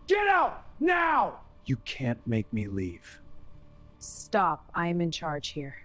Get out! Now! You can't make me leave. Stop. I am in charge here.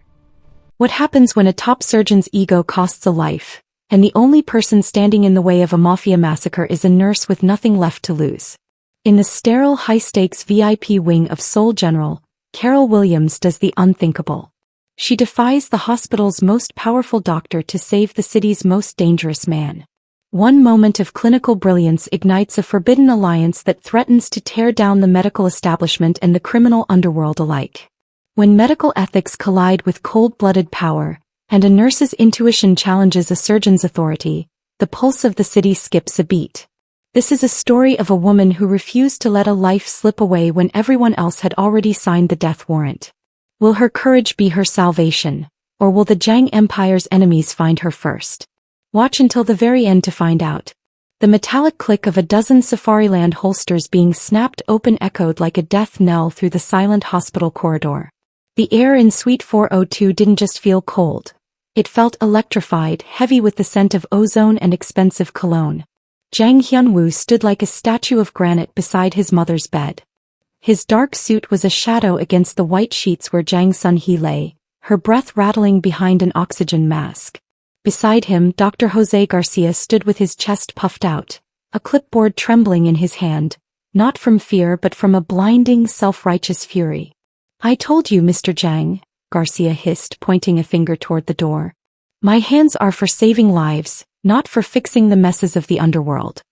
What happens when a top surgeon's ego costs a life, and the only person standing in the way of a mafia massacre is a nurse with nothing left to lose? In the sterile high-stakes VIP wing of Seoul General, Carol Williams does the unthinkable. She defies the hospital's most powerful doctor to save the city's most dangerous man. One moment of clinical brilliance ignites a forbidden alliance that threatens to tear down the medical establishment and the criminal underworld alike. When medical ethics collide with cold-blooded power, and a nurse's intuition challenges a surgeon's authority, the pulse of the city skips a beat. This is a story of a woman who refused to let a life slip away when everyone else had already signed the death warrant. Will her courage be her salvation, or will the Jang Empire's enemies find her first? Watch until the very end to find out. The metallic click of a dozen Safariland holsters being snapped open echoed like a death knell through the silent hospital corridor. The air in Suite 402 didn't just feel cold. It felt electrified, heavy with the scent of ozone and expensive cologne. Jang Hyun-Woo stood like a statue of granite beside his mother's bed. His dark suit was a shadow against the white sheets where Jang Sun-hee lay, her breath rattling behind an oxygen mask. Beside him, Dr. Jose Garcia stood with his chest puffed out, a clipboard trembling in his hand, not from fear but from a blinding, self-righteous fury. "I told you, Mr. Jang," Garcia hissed, pointing a finger toward the door. "My hands are for saving lives, not for fixing the messes of the underworld.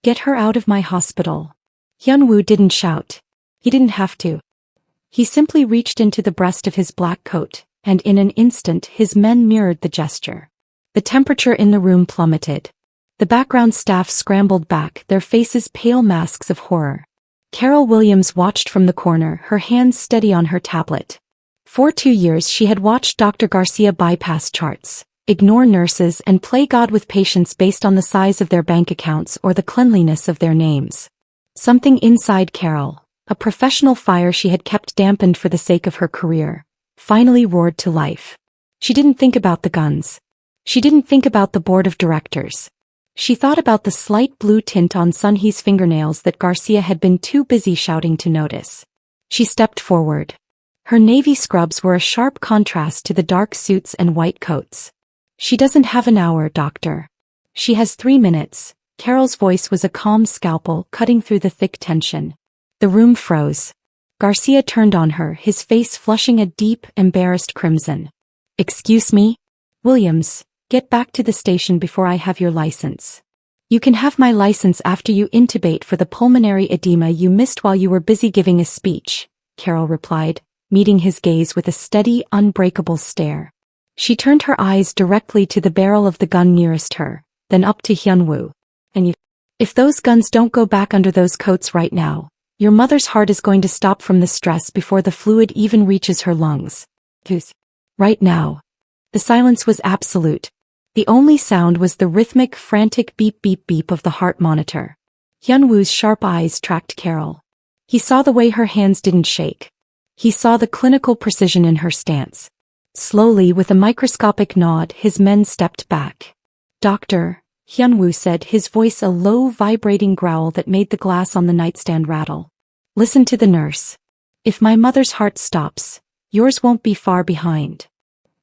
Get her out of my hospital." Hyun-Woo didn't shout. He didn't have to. He simply reached into the breast of his black coat, and in an instant his men mirrored the gesture. The temperature in the room plummeted. The background staff scrambled back, their faces pale masks of horror. Carol Williams watched from the corner, her hands steady on her tablet. For 2 years she had watched Dr. Garcia bypass charts, ignore nurses and play God with patients based on the size of their bank accounts or the cleanliness of their names. Something inside Carol, a professional fire she had kept dampened for the sake of her career, finally roared to life. She didn't think about the guns. She didn't think about the board of directors. She thought about the slight blue tint on Sun-hee's fingernails that Garcia had been too busy shouting to notice. She stepped forward. Her navy scrubs were a sharp contrast to the dark suits and white coats. "She doesn't have an hour, doctor. She has 3 minutes." Carol's voice was a calm scalpel cutting through the thick tension. The room froze. Garcia turned on her, his face flushing a deep, embarrassed crimson. "Excuse me? Williams, get back to the station before I have your license." "You can have my license after you intubate for the pulmonary edema you missed while you were busy giving a speech," Carol replied, meeting his gaze with a steady, unbreakable stare. She turned her eyes directly to the barrel of the gun nearest her, then up to Hyun-Woo. "And if those guns don't go back under those coats right now, your mother's heart is going to stop from the stress before the fluid even reaches her lungs. Right now." The silence was absolute. The only sound was the rhythmic, frantic beep-beep-beep of the heart monitor. Hyun-Woo's sharp eyes tracked Carol. He saw the way her hands didn't shake. He saw the clinical precision in her stance. Slowly, with a microscopic nod, his men stepped back. "Doctor," Hyun-Woo said, his voice a low, vibrating growl that made the glass on the nightstand rattle. "Listen to the nurse. If my mother's heart stops, yours won't be far behind."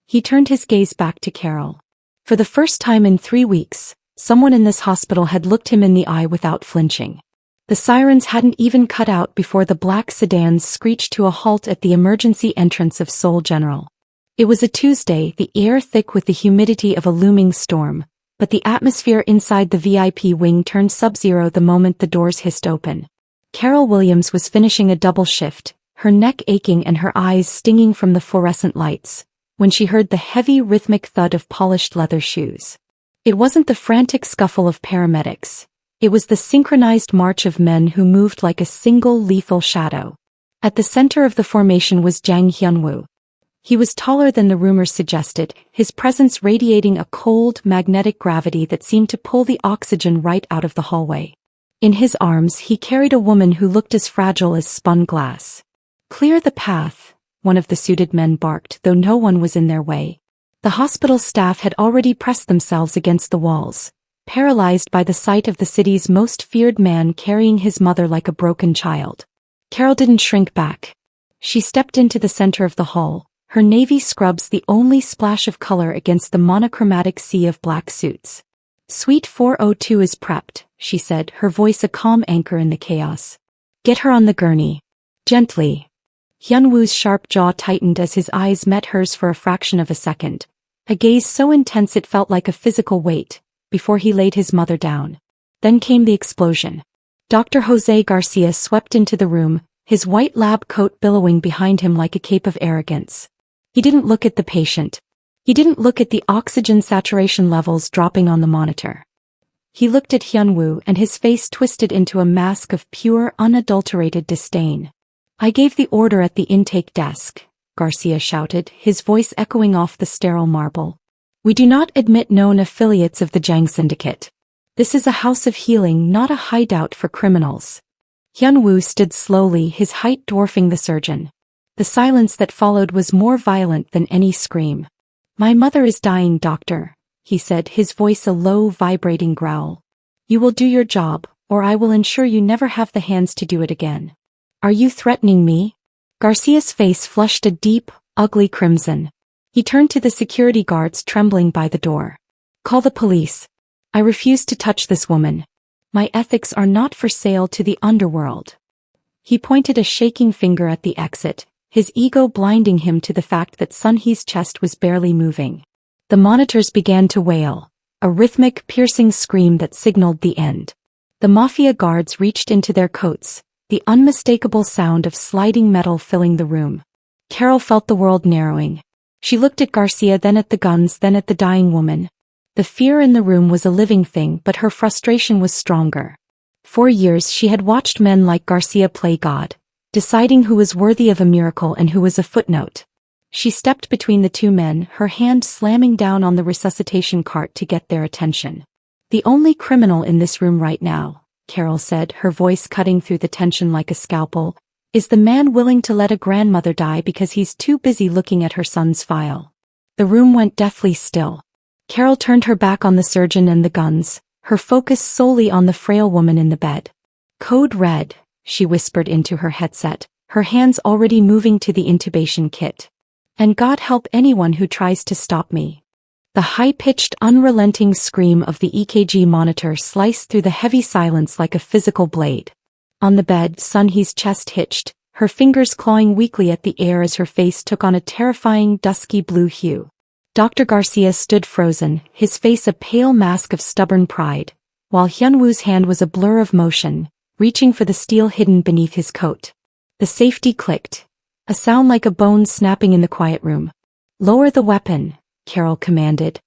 He turned his gaze back to Carol. For the first time in 3 weeks, someone in this hospital had looked him in the eye without flinching. The sirens hadn't even cut out before the black sedans screeched to a halt at the emergency entrance of Seoul General. It was a Tuesday, the air thick with the humidity of a looming storm, but the atmosphere inside the VIP wing turned sub-zero the moment the doors hissed open. Carol Williams was finishing a double shift, her neck aching and her eyes stinging from the fluorescent lights, when she heard the heavy rhythmic thud of polished leather shoes. It wasn't the frantic scuffle of paramedics. It was the synchronized march of men who moved like a single lethal shadow. At the center of the formation was Jang Hyun-Woo. He was taller than the rumors suggested, his presence radiating a cold, magnetic gravity that seemed to pull the oxygen right out of the hallway. In his arms he carried a woman who looked as fragile as spun glass. "Clear the path," one of the suited men barked, though no one was in their way. The hospital staff had already pressed themselves against the walls, paralyzed by the sight of the city's most feared man carrying his mother like a broken child. Carol didn't shrink back. She stepped into the center of the hall, her navy scrubs the only splash of color against the monochromatic sea of black suits. "Suite 402 is prepped," she said, her voice a calm anchor in the chaos. "Get her on the gurney." Gently. Hyun-Woo's sharp jaw tightened as his eyes met hers for a fraction of a second, a gaze so intense it felt like a physical weight, before he laid his mother down. Then came the explosion. Dr. Jose Garcia swept into the room, his white lab coat billowing behind him like a cape of arrogance. He didn't look at the patient. He didn't look at the oxygen saturation levels dropping on the monitor. He looked at Hyun-Woo and his face twisted into a mask of pure, unadulterated disdain. "I gave the order at the intake desk," Garcia shouted, his voice echoing off the sterile marble. "We do not admit known affiliates of the Jang Syndicate. This is a house of healing, not a hideout for criminals." Hyun-Woo stood slowly, his height dwarfing the surgeon. The silence that followed was more violent than any scream. "My mother is dying, doctor," he said, his voice a low, vibrating growl. "You will do your job, or I will ensure you never have the hands to do it again." "Are you threatening me?" Garcia's face flushed a deep, ugly crimson. He turned to the security guards trembling by the door. "Call the police. I refuse to touch this woman. My ethics are not for sale to the underworld." He pointed a shaking finger at the exit, his ego blinding him to the fact that Sun-hee's chest was barely moving. The monitors began to wail, a rhythmic, piercing scream that signaled the end. The Mafia guards reached into their coats, the unmistakable sound of sliding metal filling the room. Carol felt the world narrowing. She looked at Garcia, then at the guns, then at the dying woman. The fear in the room was a living thing, but her frustration was stronger. For years she had watched men like Garcia play God, deciding who was worthy of a miracle and who was a footnote. She stepped between the two men, her hand slamming down on the resuscitation cart to get their attention. "The only criminal in this room right now," Carol said, her voice cutting through the tension like a scalpel, "is the man willing to let a grandmother die because he's too busy looking at her son's file." The room went deathly still. Carol turned her back on the surgeon and the guns, her focus solely on the frail woman in the bed. "Code red," she whispered into her headset, her hands already moving to the intubation kit. "And God help anyone who tries to stop me." The high-pitched, unrelenting scream of the EKG monitor sliced through the heavy silence like a physical blade. On the bed, Sun-hee's chest hitched, her fingers clawing weakly at the air as her face took on a terrifying dusky blue hue. Dr. Garcia stood frozen, his face a pale mask of stubborn pride, while Hyun-Woo's hand was a blur of motion, reaching for the steel hidden beneath his coat. The safety clicked, a sound like a bone snapping in the quiet room. "Lower the weapon," Carol commanded.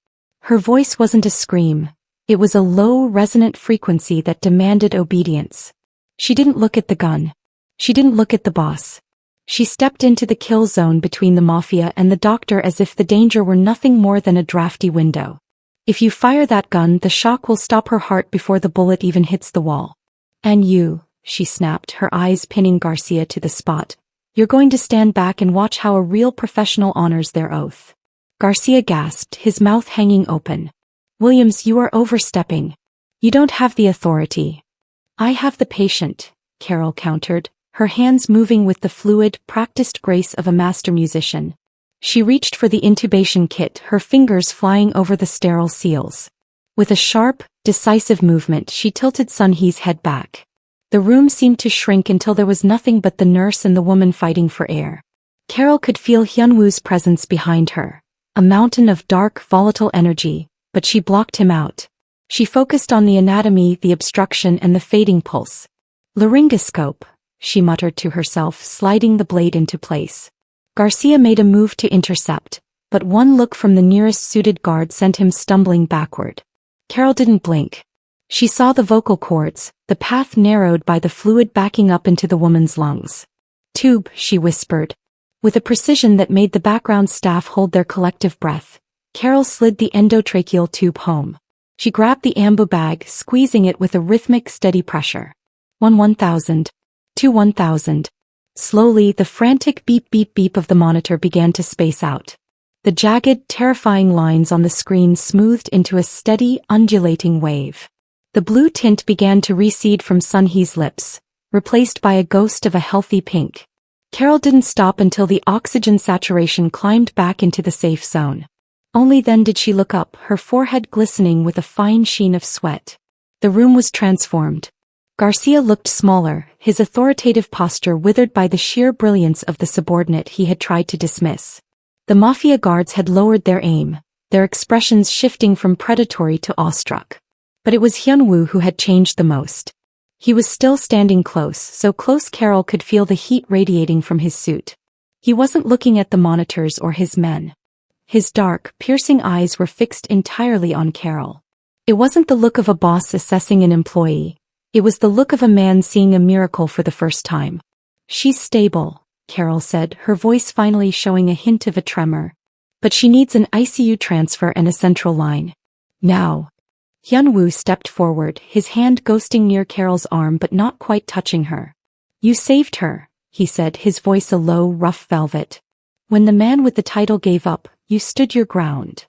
Her voice wasn't a scream, it was a low, resonant frequency that demanded obedience. She didn't look at the gun. She didn't look at the boss. She stepped into the kill zone between the Mafia and the doctor as if the danger were nothing more than a drafty window. "If you fire that gun, the shock will stop her heart before the bullet even hits the wall. And you," she snapped, her eyes pinning Garcia to the spot, "you're going to stand back and watch how a real professional honors their oath." Garcia gasped, his mouth hanging open. "Williams, you are overstepping. You don't have the authority." "I have the patient," Carol countered, her hands moving with the fluid, practiced grace of a master musician. She reached for the intubation kit, her fingers flying over the sterile seals. With a sharp, decisive movement, she tilted Sun-hee's head back. The room seemed to shrink until there was nothing but the nurse and the woman fighting for air. Carol could feel Hyun-Woo's presence behind her, a mountain of dark, volatile energy, but she blocked him out. She focused on the anatomy, the obstruction, and the fading pulse. "Laryngoscope," she muttered to herself, sliding the blade into place. Garcia made a move to intercept, but one look from the nearest suited guard sent him stumbling backward. Carol didn't blink. She saw the vocal cords, the path narrowed by the fluid backing up into the woman's lungs. "Tube," she whispered. With a precision that made the background staff hold their collective breath, Carol slid the endotracheal tube home. She grabbed the ambu bag, squeezing it with a rhythmic, steady pressure. 1,000. 2,000. Slowly, the frantic beep beep beep of the monitor began to space out. The jagged, terrifying lines on the screen smoothed into a steady, undulating wave. The blue tint began to recede from Sun-hee's lips, replaced by a ghost of a healthy pink. Carol didn't stop until the oxygen saturation climbed back into the safe zone. Only then did she look up, her forehead glistening with a fine sheen of sweat. The room was transformed. Garcia looked smaller, his authoritative posture withered by the sheer brilliance of the subordinate he had tried to dismiss. The Mafia guards had lowered their aim, their expressions shifting from predatory to awestruck. But it was Hyun-Woo who had changed the most. He was still standing close, so close Carol could feel the heat radiating from his suit. He wasn't looking at the monitors or his men. His dark, piercing eyes were fixed entirely on Carol. It wasn't the look of a boss assessing an employee. It was the look of a man seeing a miracle for the first time. "She's stable," Carol said, her voice finally showing a hint of a tremor. "But she needs an ICU transfer and a central line. Now." Hyun-Woo stepped forward, his hand ghosting near Carol's arm but not quite touching her. "You saved her," he said, his voice a low, rough velvet. "When the man with the title gave up, you stood your ground."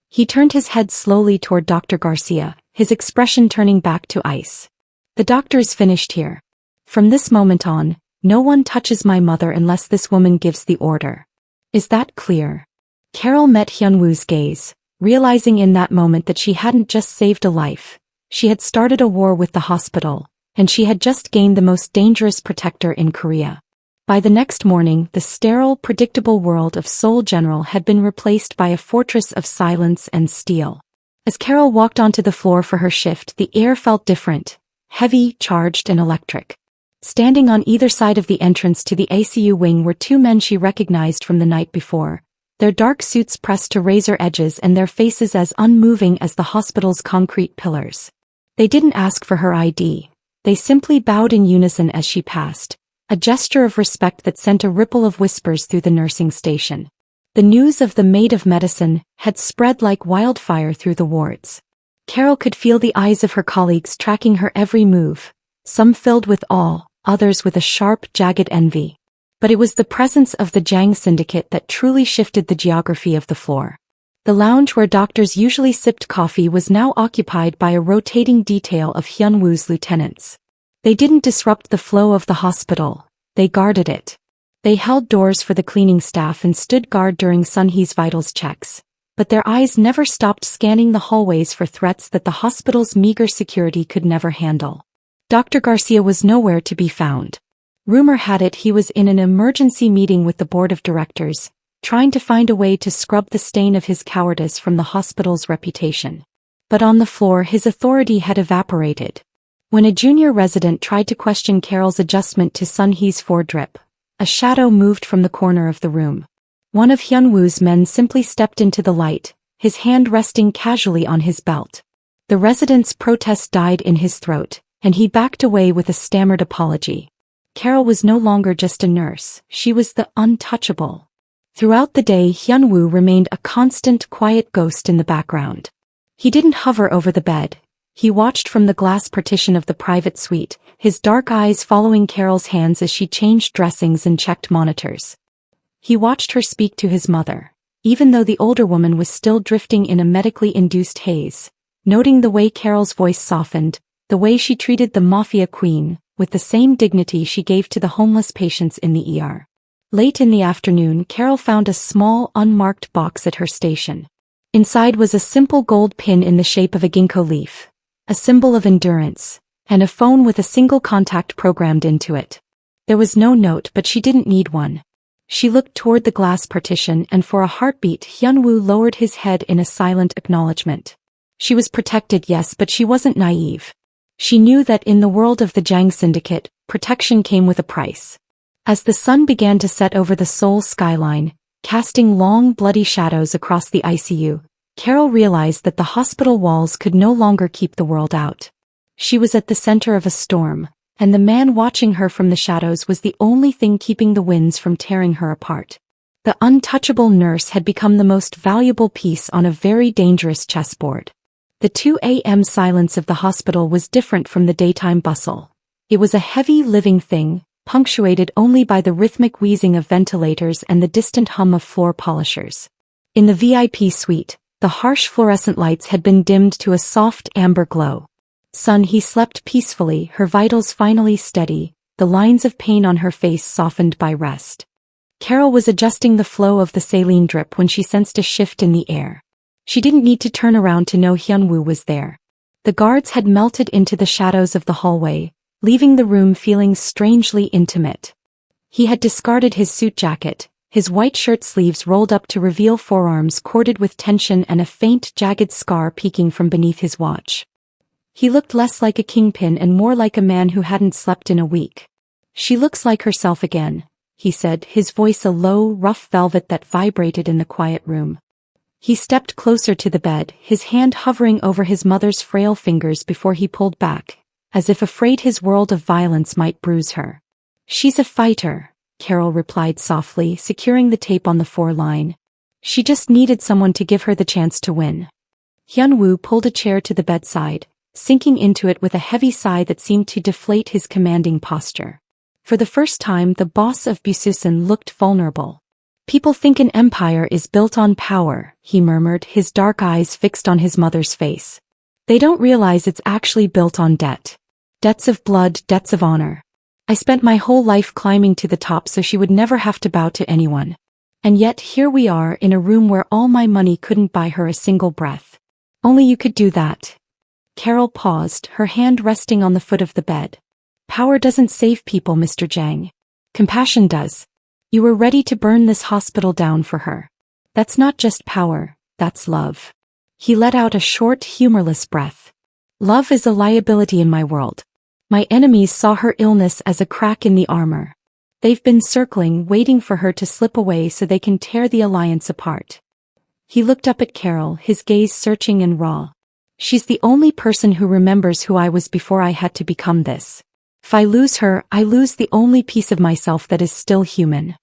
He turned his head slowly toward Dr. Garcia, his expression turning back to ice. "The doctor is finished here. From this moment on, no one touches my mother unless this woman gives the order. Is that clear?" Carol met Hyun-Woo's gaze, realizing in that moment that she hadn't just saved a life. She had started a war with the hospital, and she had just gained the most dangerous protector in Korea. By the next morning, the sterile, predictable world of Seoul General had been replaced by a fortress of silence and steel. As Carol walked onto the floor for her shift, the air felt different, heavy, charged, and electric. Standing on either side of the entrance to the ICU wing were two men she recognized from the night before, their dark suits pressed to razor edges and their faces as unmoving as the hospital's concrete pillars. They didn't ask for her ID. They simply bowed in unison as she passed, a gesture of respect that sent a ripple of whispers through the nursing station. The news of the maid of medicine had spread like wildfire through the wards. Carol could feel the eyes of her colleagues tracking her every move, some filled with awe, others with a sharp, jagged envy. But it was the presence of the Jang syndicate that truly shifted the geography of the floor. The lounge where doctors usually sipped coffee was now occupied by a rotating detail of Hyun-Woo's lieutenants. They didn't disrupt the flow of the hospital, they guarded it. They held doors for the cleaning staff and stood guard during Sun-hee's vitals checks, but their eyes never stopped scanning the hallways for threats that the hospital's meager security could never handle. Dr. Garcia was nowhere to be found. Rumor had it he was in an emergency meeting with the board of directors, trying to find a way to scrub the stain of his cowardice from the hospital's reputation. But on the floor his authority had evaporated. When a junior resident tried to question Carol's adjustment to Sun-hee's drip, a shadow moved from the corner of the room. One of Hyun-Woo's men simply stepped into the light, his hand resting casually on his belt. The resident's protest died in his throat, and he backed away with a stammered apology. Carol was no longer just a nurse, she was the untouchable. Throughout the day Hyun-Woo remained a constant, quiet ghost in the background. He didn't hover over the bed. He watched from the glass partition of the private suite, his dark eyes following Carol's hands as she changed dressings and checked monitors. He watched her speak to his mother, even though the older woman was still drifting in a medically induced haze, noting the way Carol's voice softened, the way she treated the Mafia queen, with the same dignity she gave to the homeless patients in the ER. Late in the afternoon, Carol found a small, unmarked box at her station. Inside was a simple gold pin in the shape of a ginkgo leaf, a symbol of endurance, and a phone with a single contact programmed into it. There was no note, but she didn't need one. She looked toward the glass partition, and for a heartbeat Hyun-Woo lowered his head in a silent acknowledgement. She was protected, yes, but she wasn't naive. She knew that in the world of the Jang syndicate, protection came with a price. As the sun began to set over the Seoul skyline, casting long, bloody shadows across the ICU, Carol realized that the hospital walls could no longer keep the world out. She was at the center of a storm, and the man watching her from the shadows was the only thing keeping the winds from tearing her apart. The untouchable nurse had become the most valuable piece on a very dangerous chessboard. The 2 a.m. silence of the hospital was different from the daytime bustle. It was a heavy, living thing, punctuated only by the rhythmic wheezing of ventilators and the distant hum of floor polishers. In the VIP suite, the harsh fluorescent lights had been dimmed to a soft amber glow. Sun Hee slept peacefully, her vitals finally steady, the lines of pain on her face softened by rest. Carol was adjusting the flow of the saline drip when she sensed a shift in the air. She didn't need to turn around to know Hyun-Woo was there. The guards had melted into the shadows of the hallway, leaving the room feeling strangely intimate. He had discarded his suit jacket, his white shirt sleeves rolled up to reveal forearms corded with tension and a faint, jagged scar peeking from beneath his watch. He looked less like a kingpin and more like a man who hadn't slept in a week. "She looks like herself again," he said, his voice a low, rough velvet that vibrated in the quiet room. He stepped closer to the bed, his hand hovering over his mother's frail fingers before he pulled back, as if afraid his world of violence might bruise her. "She's a fighter," Carol replied softly, securing the tape on the 4-line. "She just needed someone to give her the chance to win." Hyun-Woo pulled a chair to the bedside, sinking into it with a heavy sigh that seemed to deflate his commanding posture. For the first time, the boss of Bususan looked vulnerable. "People think an empire is built on power," he murmured, his dark eyes fixed on his mother's face. "They don't realize it's actually built on debt. Debts of blood, debts of honor. I spent my whole life climbing to the top so she would never have to bow to anyone. And yet here we are in a room where all my money couldn't buy her a single breath. Only you could do that." Carol paused, her hand resting on the foot of the bed. "Power doesn't save people, Mr. Jang. Compassion does. You were ready to burn this hospital down for her. That's not just power, that's love." He let out a short, humorless breath. "Love is a liability in my world. My enemies saw her illness as a crack in the armor. They've been circling, waiting for her to slip away so they can tear the alliance apart." He looked up at Carol, his gaze searching and raw. "She's the only person who remembers who I was before I had to become this. If I lose her, I lose the only piece of myself that is still human."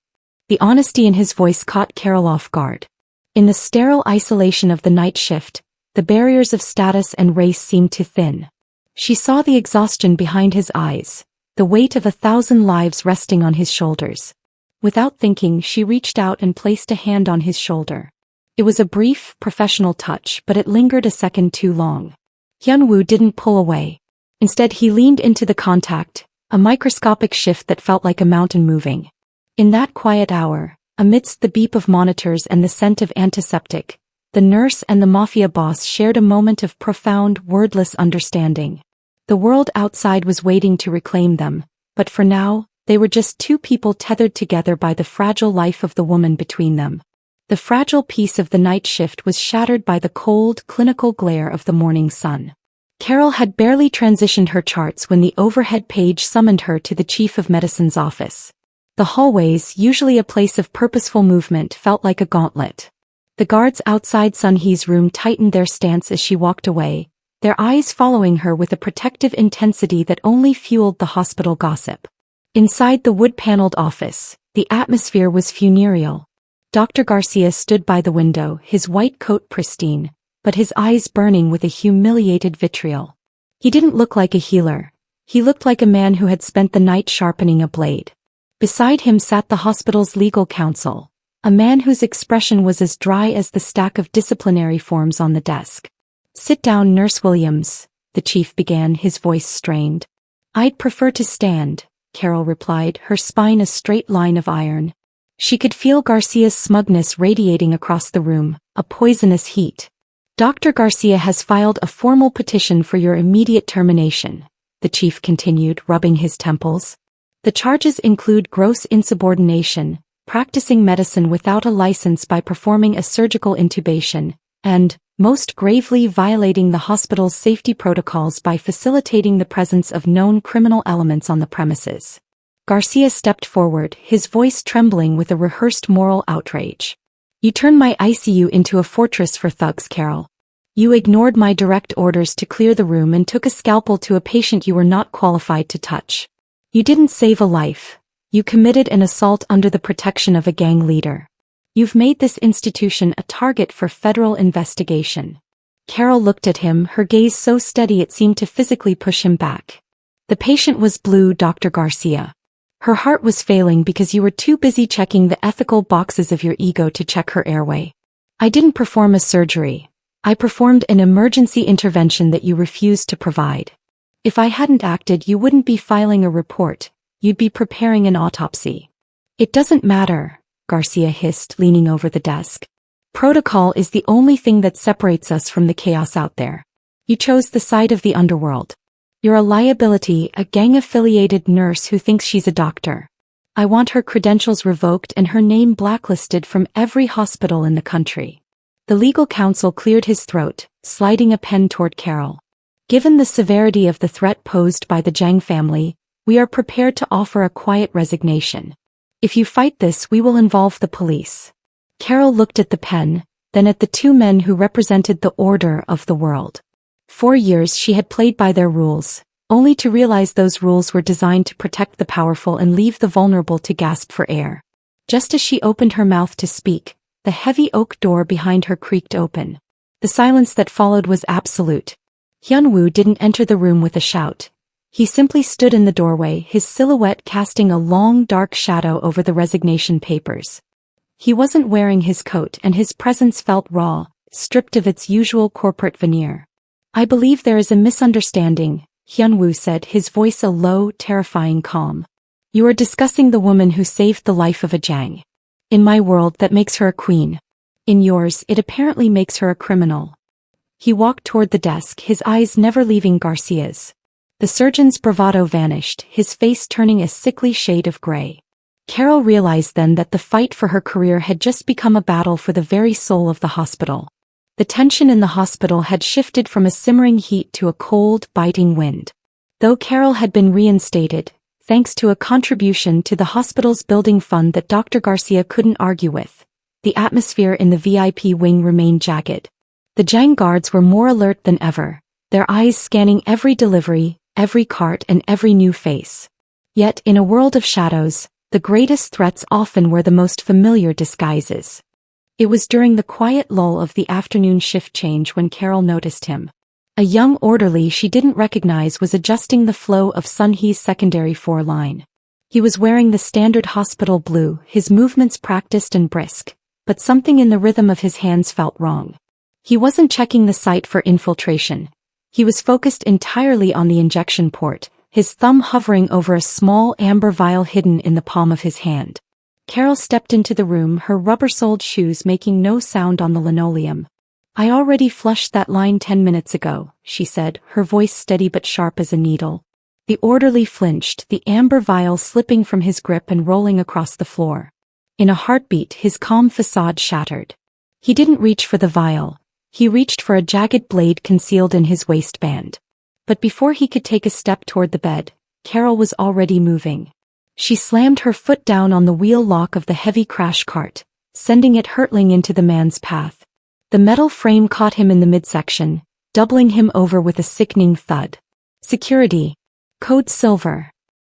The honesty in his voice caught Carol off guard. In the sterile isolation of the night shift, the barriers of status and race seemed to thin. She saw the exhaustion behind his eyes, the weight of 1,000 lives resting on his shoulders. Without thinking, she reached out and placed a hand on his shoulder. It was a brief, professional touch, but it lingered a second too long. Hyun-Woo didn't pull away. Instead, he leaned into the contact, a microscopic shift that felt like a mountain moving. In that quiet hour, amidst the beep of monitors and the scent of antiseptic, the nurse and the Mafia boss shared a moment of profound, wordless understanding. The world outside was waiting to reclaim them, but for now, they were just two people tethered together by the fragile life of the woman between them. The fragile peace of the night shift was shattered by the cold, clinical glare of the morning sun. Carol had barely transitioned her charts when the overhead page summoned her to the chief of medicine's office. The hallways, usually a place of purposeful movement, felt like a gauntlet. The guards outside Sun Hee's room tightened their stance as she walked away, their eyes following her with a protective intensity that only fueled the hospital gossip. Inside the wood-paneled office, the atmosphere was funereal. Dr. Garcia stood by the window, his white coat pristine, but his eyes burning with a humiliated vitriol. He didn't look like a healer. He looked like a man who had spent the night sharpening a blade. Beside him sat the hospital's legal counsel, a man whose expression was as dry as the stack of disciplinary forms on the desk. "Sit down, Nurse Williams," the chief began, his voice strained. "I'd prefer to stand," Carol replied, her spine a straight line of iron. She could feel Garcia's smugness radiating across the room, a poisonous heat. "Dr. Garcia has filed a formal petition for your immediate termination," the chief continued, rubbing his temples. "The charges include gross insubordination, practicing medicine without a license by performing a surgical intubation, and, most gravely, violating the hospital's safety protocols by facilitating the presence of known criminal elements on the premises." Garcia stepped forward, his voice trembling with a rehearsed moral outrage. "You turned my ICU into a fortress for thugs, Carol. You ignored my direct orders to clear the room and took a scalpel to a patient you were not qualified to touch. You didn't save a life. You committed an assault under the protection of a gang leader. You've made this institution a target for federal investigation." Carol looked at him, her gaze so steady it seemed to physically push him back. "The patient was blue, Dr. Garcia. Her heart was failing because you were too busy checking the ethical boxes of your ego to check her airway. I didn't perform a surgery. I performed an emergency intervention that you refused to provide. If I hadn't acted, you wouldn't be filing a report, you'd be preparing an autopsy. It doesn't matter, Garcia hissed, leaning over the desk. Protocol is the only thing that separates us from the chaos out there. You chose the side of the underworld. You're a liability, a gang-affiliated nurse who thinks she's a doctor. I want her credentials revoked and her name blacklisted from every hospital in the country. The legal counsel cleared his throat, sliding a pen toward Carol. Given the severity of the threat posed by the Jang family, we are prepared to offer a quiet resignation. If you fight this, we will involve the police. Carol looked at the pen, then at the two men who represented the order of the world. 4 years she had played by their rules, only to realize those rules were designed to protect the powerful and leave the vulnerable to gasp for air. Just as she opened her mouth to speak, the heavy oak door behind her creaked open. The silence that followed was absolute. Hyun-Woo didn't enter the room with a shout. He simply stood in the doorway, his silhouette casting a long dark shadow over the resignation papers. He wasn't wearing his coat and his presence felt raw, stripped of its usual corporate veneer. I believe there is a misunderstanding, Hyun-Woo said, his voice a low, terrifying calm. You are discussing the woman who saved the life of a Jang. In my world, that makes her a queen. In yours, it apparently makes her a criminal. He walked toward the desk, his eyes never leaving Garcia's. The surgeon's bravado vanished, his face turning a sickly shade of gray. Carol realized then that the fight for her career had just become a battle for the very soul of the hospital. The tension in the hospital had shifted from a simmering heat to a cold, biting wind. Though Carol had been reinstated, thanks to a contribution to the hospital's building fund that Dr. Garcia couldn't argue with, the atmosphere in the VIP wing remained jagged. The Jang guards were more alert than ever, their eyes scanning every delivery, every cart and every new face. Yet, in a world of shadows, the greatest threats often were the most familiar disguises. It was during the quiet lull of the afternoon shift change when Carol noticed him. A young orderly she didn't recognize was adjusting the flow of Sun-hee's secondary 4 line. He was wearing the standard hospital blue, his movements practiced and brisk, but something in the rhythm of his hands felt wrong. He wasn't checking the site for infiltration. He was focused entirely on the injection port, his thumb hovering over a small amber vial hidden in the palm of his hand. Carol stepped into the room, her rubber-soled shoes making no sound on the linoleum. I already flushed that line 10 minutes ago, she said, her voice steady but sharp as a needle. The orderly flinched, the amber vial slipping from his grip and rolling across the floor. In a heartbeat, his calm facade shattered. He didn't reach for the vial. He reached for a jagged blade concealed in his waistband. But before he could take a step toward the bed, Carol was already moving. She slammed her foot down on the wheel lock of the heavy crash cart, sending it hurtling into the man's path. The metal frame caught him in the midsection, doubling him over with a sickening thud. Security. Code Silver.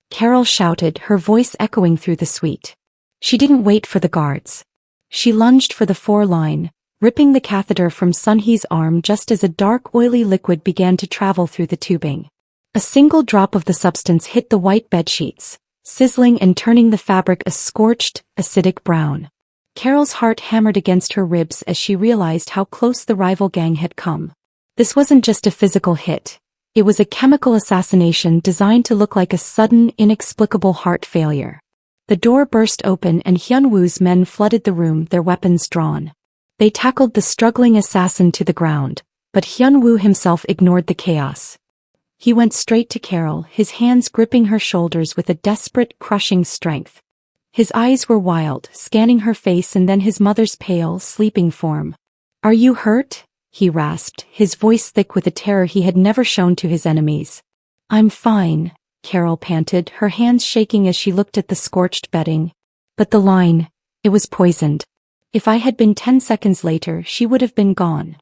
Carol shouted, her voice echoing through the suite. She didn't wait for the guards. She lunged for the 4 line, ripping the catheter from Sun-hee's arm just as a dark oily liquid began to travel through the tubing. A single drop of the substance hit the white bedsheets, sizzling and turning the fabric a scorched, acidic brown. Carol's heart hammered against her ribs as she realized how close the rival gang had come. This wasn't just a physical hit. It was a chemical assassination designed to look like a sudden, inexplicable heart failure. The door burst open and Hyun-Woo's men flooded the room, their weapons drawn. They tackled the struggling assassin to the ground, but Hyun-Woo himself ignored the chaos. He went straight to Carol, his hands gripping her shoulders with a desperate, crushing strength. His eyes were wild, scanning her face and then his mother's pale, sleeping form. "Are you hurt?" he rasped, his voice thick with a terror he had never shown to his enemies. "I'm fine," Carol panted, her hands shaking as she looked at the scorched bedding. But the line, it was poisoned. If I had been 10 seconds later, she would have been gone.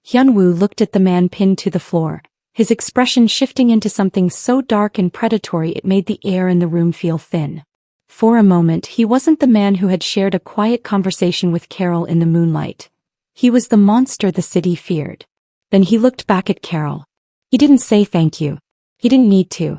Hyun-Woo looked at the man pinned to the floor, his expression shifting into something so dark and predatory it made the air in the room feel thin. For a moment, he wasn't the man who had shared a quiet conversation with Carol in the moonlight. He was the monster the city feared. Then he looked back at Carol. He didn't say thank you. He didn't need to.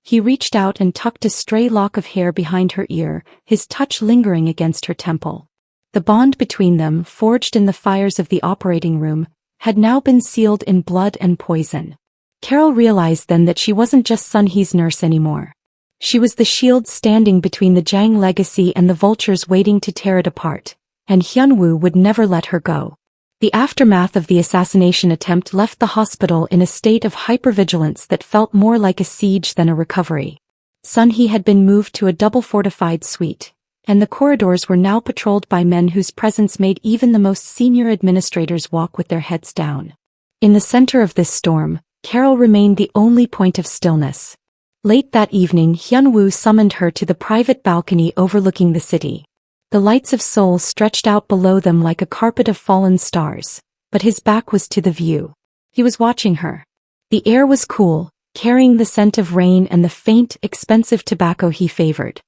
He reached out and tucked a stray lock of hair behind her ear, his touch lingering against her temple. The bond between them, forged in the fires of the operating room, had now been sealed in blood and poison. Carol realized then that she wasn't just Sun-hee's nurse anymore. She was the shield standing between the Jang legacy and the vultures waiting to tear it apart, and Hyun-Woo would never let her go. The aftermath of the assassination attempt left the hospital in a state of hypervigilance that felt more like a siege than a recovery. Sun-hee had been moved to a double-fortified suite, and the corridors were now patrolled by men whose presence made even the most senior administrators walk with their heads down. In the center of this storm, Carol remained the only point of stillness. Late that evening, Hyun-Woo summoned her to the private balcony overlooking the city. The lights of Seoul stretched out below them like a carpet of fallen stars, but his back was to the view. He was watching her. The air was cool, carrying the scent of rain and the faint, expensive tobacco he favored.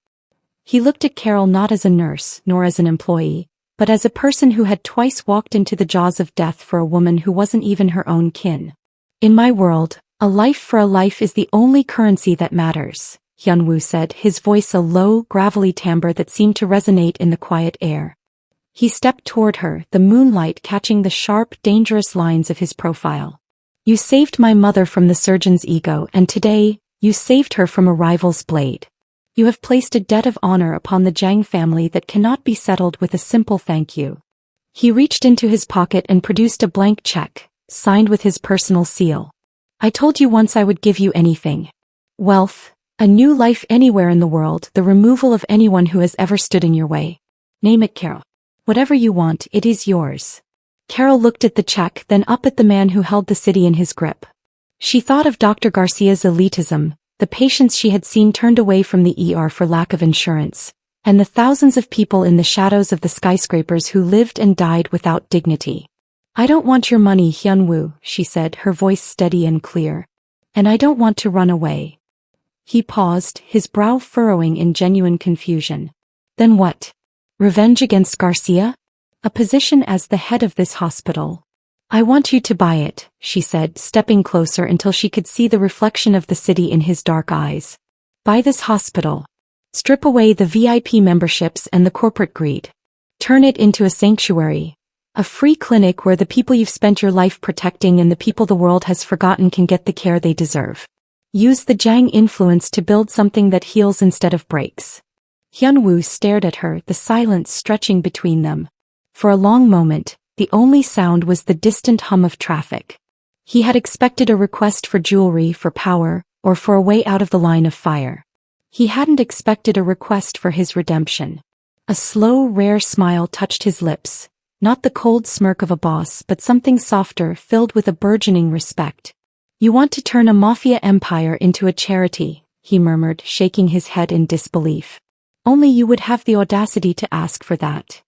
He looked at Carol not as a nurse, nor as an employee, but as a person who had twice walked into the jaws of death for a woman who wasn't even her own kin. In my world, a life for a life is the only currency that matters, Hyun-Woo said, his voice a low, gravelly timbre that seemed to resonate in the quiet air. He stepped toward her, the moonlight catching the sharp, dangerous lines of his profile. You saved my mother from the surgeon's ego, and today, you saved her from a rival's blade. You have placed a debt of honor upon the Jang family that cannot be settled with a simple thank you. He reached into his pocket and produced a blank check, signed with his personal seal. I told you once I would give you anything. Wealth, a new life anywhere in the world, the removal of anyone who has ever stood in your way. Name it, Carol. Whatever you want, it is yours. Carol looked at the check, then up at the man who held the city in his grip. She thought of Dr. Garcia's elitism, the patients she had seen turned away from the ER for lack of insurance, and the thousands of people in the shadows of the skyscrapers who lived and died without dignity. I don't want your money, Hyun-Woo, she said, her voice steady and clear. And I don't want to run away. He paused, his brow furrowing in genuine confusion. Then what? Revenge against Garcia? A position as the head of this hospital? I want you to buy it, she said, stepping closer until she could see the reflection of the city in his dark eyes. Buy this hospital. Strip away the VIP memberships and the corporate greed. Turn it into a sanctuary. A free clinic where the people you've spent your life protecting and the people the world has forgotten can get the care they deserve. Use the Jang influence to build something that heals instead of breaks. Hyun-Woo stared at her, the silence stretching between them. For a long moment, the only sound was the distant hum of traffic. He had expected a request for jewelry, for power, or for a way out of the line of fire. He hadn't expected a request for his redemption. A slow, rare smile touched his lips, not the cold smirk of a boss but something softer, filled with a burgeoning respect. You want to turn a Mafia empire into a charity, he murmured, shaking his head in disbelief. Only you would have the audacity to ask for that.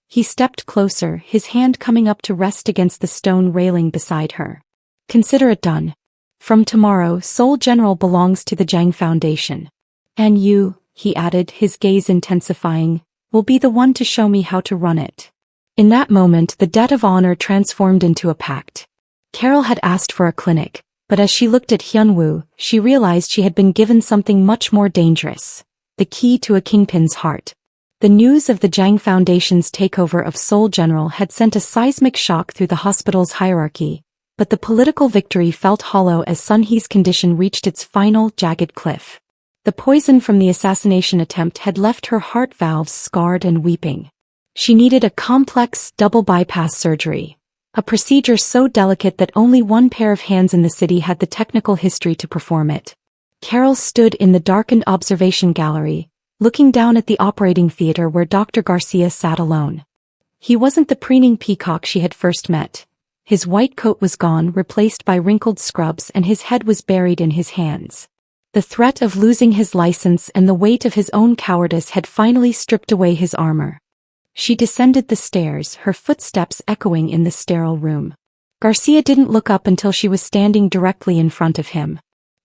He stepped closer, his hand coming up to rest against the stone railing beside her. Consider it done. From tomorrow, Seoul General belongs to the Jang Foundation. And you, he added, his gaze intensifying, will be the one to show me how to run it. In that moment, the debt of honor transformed into a pact. Carol had asked for a clinic, but as she looked at Hyun-Woo, she realized she had been given something much more dangerous. The key to a kingpin's heart. The news of the Jang Foundation's takeover of Seoul General had sent a seismic shock through the hospital's hierarchy, but the political victory felt hollow as Sun-hee's condition reached its final, jagged cliff. The poison from the assassination attempt had left her heart valves scarred and weeping. She needed a complex, double bypass surgery, a procedure so delicate that only one pair of hands in the city had the technical history to perform it. Carol stood in the darkened observation gallery, looking down at the operating theater where Dr. Garcia sat alone. He wasn't the preening peacock she had first met. His white coat was gone, replaced by wrinkled scrubs, and his head was buried in his hands. The threat of losing his license and the weight of his own cowardice had finally stripped away his armor. She descended the stairs, her footsteps echoing in the sterile room. Garcia didn't look up until she was standing directly in front of him.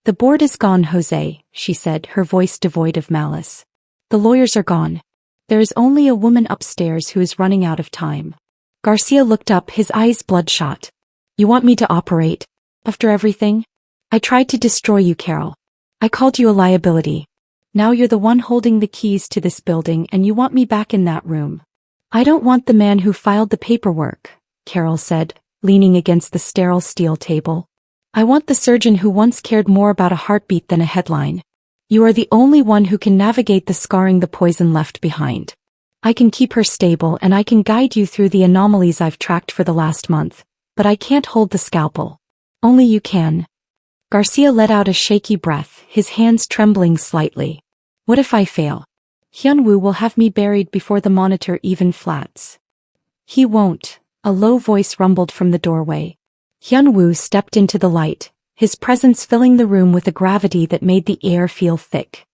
The board is gone, Jose, she said, her voice devoid of malice. The lawyers are gone. There is only a woman upstairs who is running out of time. Garcia looked up, his eyes bloodshot. You want me to operate? After everything? I tried to destroy you, Carol. I called you a liability. Now you're the one holding the keys to this building and you want me back in that room. I don't want the man who filed the paperwork, Carol said, leaning against the sterile steel table. I want the surgeon who once cared more about a heartbeat than a headline. You are the only one who can navigate the scarring the poison left behind. I can keep her stable and I can guide you through the anomalies I've tracked for the last month, but I can't hold the scalpel. Only you can. Garcia let out a shaky breath, his hands trembling slightly. What if I fail? Hyun-Woo will have me buried before the monitor even flats. He won't, a low voice rumbled from the doorway. Hyun-Woo stepped into the light, his presence filling the room with a gravity that made the air feel thick.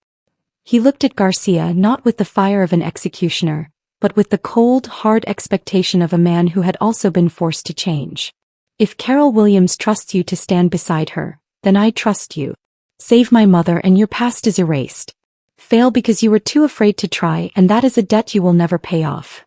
He looked at Garcia not with the fire of an executioner, but with the cold, hard expectation of a man who had also been forced to change. If Carol Williams trusts you to stand beside her, then I trust you. Save my mother and your past is erased. Fail because you were too afraid to try, and that is a debt you will never pay off.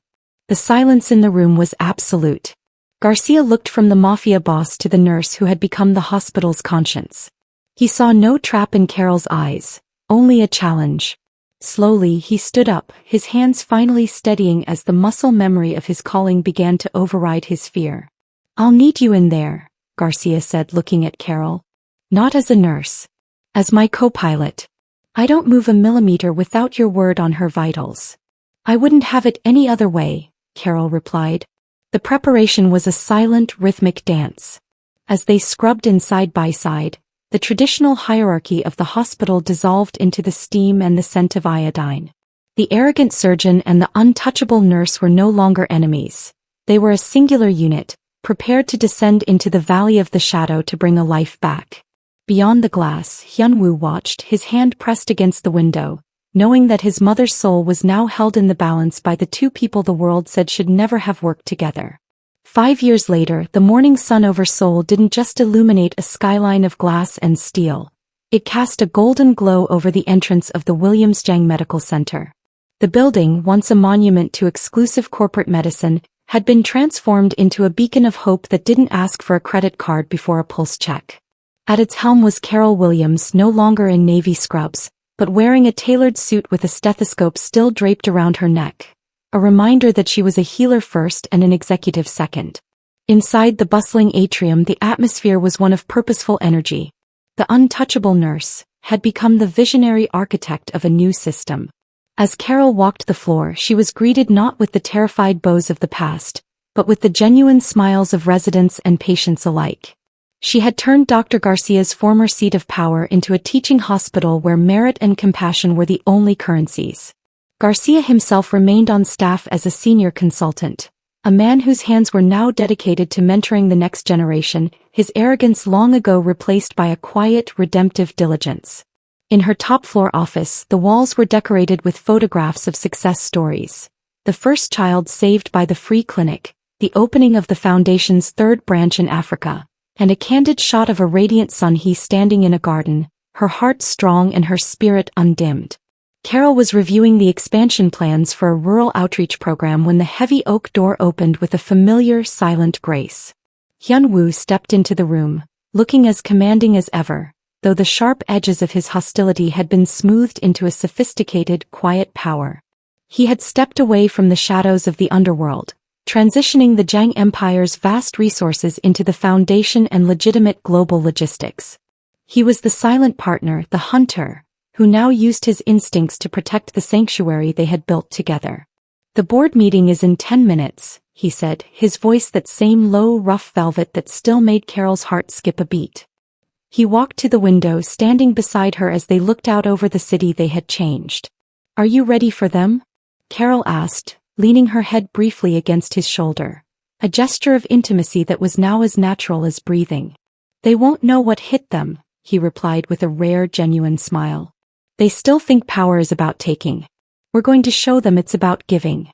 The silence in the room was absolute. Garcia looked from the Mafia boss to the nurse who had become the hospital's conscience. He saw no trap in Carol's eyes, only a challenge. Slowly he stood up, his hands finally steadying as the muscle memory of his calling began to override his fear. I'll need you in there, Garcia said, looking at Carol. Not as a nurse. As my co-pilot. I don't move a millimeter without your word on her vitals. I wouldn't have it any other way, Carol replied. The preparation was a silent, rhythmic dance. As they scrubbed in side by side, the traditional hierarchy of the hospital dissolved into the steam and the scent of iodine. The arrogant surgeon and the untouchable nurse were no longer enemies. They were a singular unit, prepared to descend into the valley of the shadow to bring a life back. Beyond the glass, Hyun-Woo watched, his hand pressed against the window, knowing that his mother's soul was now held in the balance by the two people the world said should never have worked together. 5 years later, the morning sun over Seoul didn't just illuminate a skyline of glass and steel. It cast a golden glow over the entrance of the Williams-Jang Medical Center. The building, once a monument to exclusive corporate medicine, had been transformed into a beacon of hope that didn't ask for a credit card before a pulse check. At its helm was Carol Williams, no longer in navy scrubs, but wearing a tailored suit with a stethoscope still draped around her neck. A reminder that she was a healer first and an executive second. Inside the bustling atrium, the atmosphere was one of purposeful energy. The untouchable nurse had become the visionary architect of a new system. As Carol walked the floor, she was greeted not with the terrified bows of the past, but with the genuine smiles of residents and patients alike. She had turned Dr. Garcia's former seat of power into a teaching hospital where merit and compassion were the only currencies. Garcia himself remained on staff as a senior consultant, a man whose hands were now dedicated to mentoring the next generation, his arrogance long ago replaced by a quiet, redemptive diligence. In her top-floor office, the walls were decorated with photographs of success stories. The first child saved by the free clinic, the opening of the foundation's third branch in Africa, and a candid shot of a radiant Sun-He standing in a garden, her heart strong and her spirit undimmed. Carol was reviewing the expansion plans for a rural outreach program when the heavy oak door opened with a familiar, silent grace. Hyun-Woo stepped into the room, looking as commanding as ever, though the sharp edges of his hostility had been smoothed into a sophisticated, quiet power. He had stepped away from the shadows of the underworld, transitioning the Jang Empire's vast resources into the foundation and legitimate global logistics. He was the silent partner, the hunter, who now used his instincts to protect the sanctuary they had built together. The board meeting is in 10 minutes, he said, his voice that same low, rough velvet that still made Carol's heart skip a beat. He walked to the window, standing beside her as they looked out over the city they had changed. Are you ready for them? Carol asked, leaning her head briefly against his shoulder, a gesture of intimacy that was now as natural as breathing. They won't know what hit them, he replied with a rare, genuine smile. They still think power is about taking. We're going to show them it's about giving.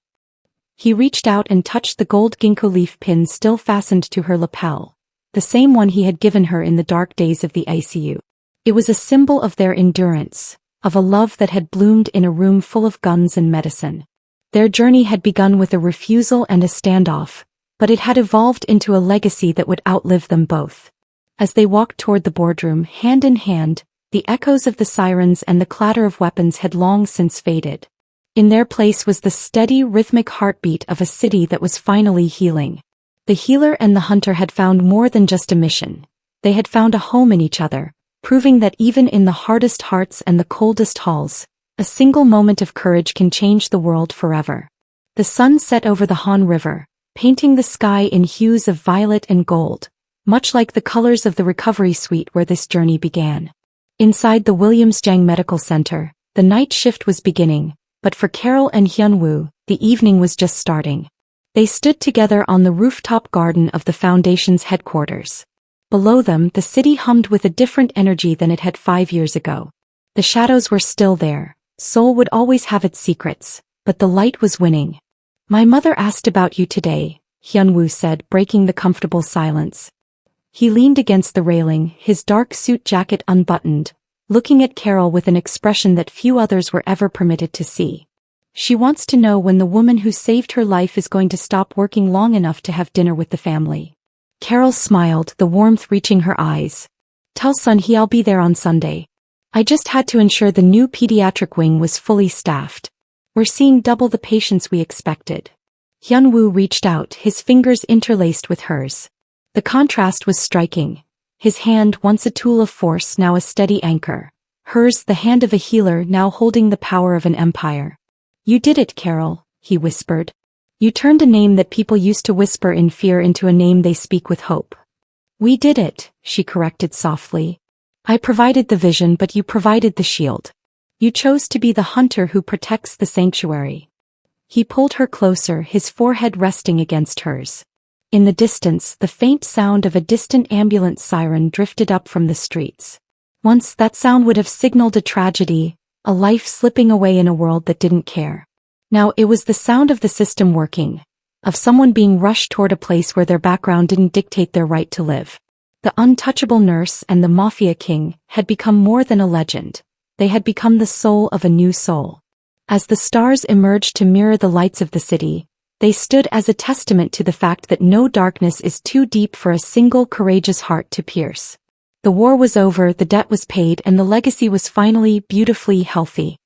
He reached out and touched the gold ginkgo leaf pin still fastened to her lapel, the same one he had given her in the dark days of the ICU. It was a symbol of their endurance, of a love that had bloomed in a room full of guns and medicine. Their journey had begun with a refusal and a standoff, but it had evolved into a legacy that would outlive them both. As they walked toward the boardroom, hand in hand, the echoes of the sirens and the clatter of weapons had long since faded. In their place was the steady, rhythmic heartbeat of a city that was finally healing. The healer and the hunter had found more than just a mission. They had found a home in each other, proving that even in the hardest hearts and the coldest halls, a single moment of courage can change the world forever. The sun set over the Han River, painting the sky in hues of violet and gold, much like the colors of the recovery suite where this journey began. Inside the Williams-Jang Medical Center, the night shift was beginning, but for Carol and Hyun-Woo, the evening was just starting. They stood together on the rooftop garden of the Foundation's headquarters. Below them, the city hummed with a different energy than it had 5 years ago. The shadows were still there. Seoul would always have its secrets, but the light was winning. "My mother asked about you today," Hyun-Woo said, breaking the comfortable silence. He leaned against the railing, his dark suit jacket unbuttoned, looking at Carol with an expression that few others were ever permitted to see. "She wants to know when the woman who saved her life is going to stop working long enough to have dinner with the family." Carol smiled, the warmth reaching her eyes. "Tell Sun I'll be there on Sunday. I just had to ensure the new pediatric wing was fully staffed. We're seeing double the patients we expected." Hyun-Woo reached out, his fingers interlaced with hers. The contrast was striking. His hand, once a tool of force, now a steady anchor. Hers, the hand of a healer, now holding the power of an empire. "You did it, Carol," he whispered. "You turned a name that people used to whisper in fear into a name they speak with hope." "We did it," she corrected softly. "I provided the vision, but you provided the shield. You chose to be the hunter who protects the sanctuary." He pulled her closer, his forehead resting against hers. In the distance, the faint sound of a distant ambulance siren drifted up from the streets. Once that sound would have signaled a tragedy, a life slipping away in a world that didn't care. Now it was the sound of the system working, of someone being rushed toward a place where their background didn't dictate their right to live. The untouchable nurse and the Mafia king had become more than a legend. They had become the soul of a new soul. As the stars emerged to mirror the lights of the city, they stood as a testament to the fact that no darkness is too deep for a single courageous heart to pierce. The war was over, the debt was paid, and the legacy was finally beautifully healthy.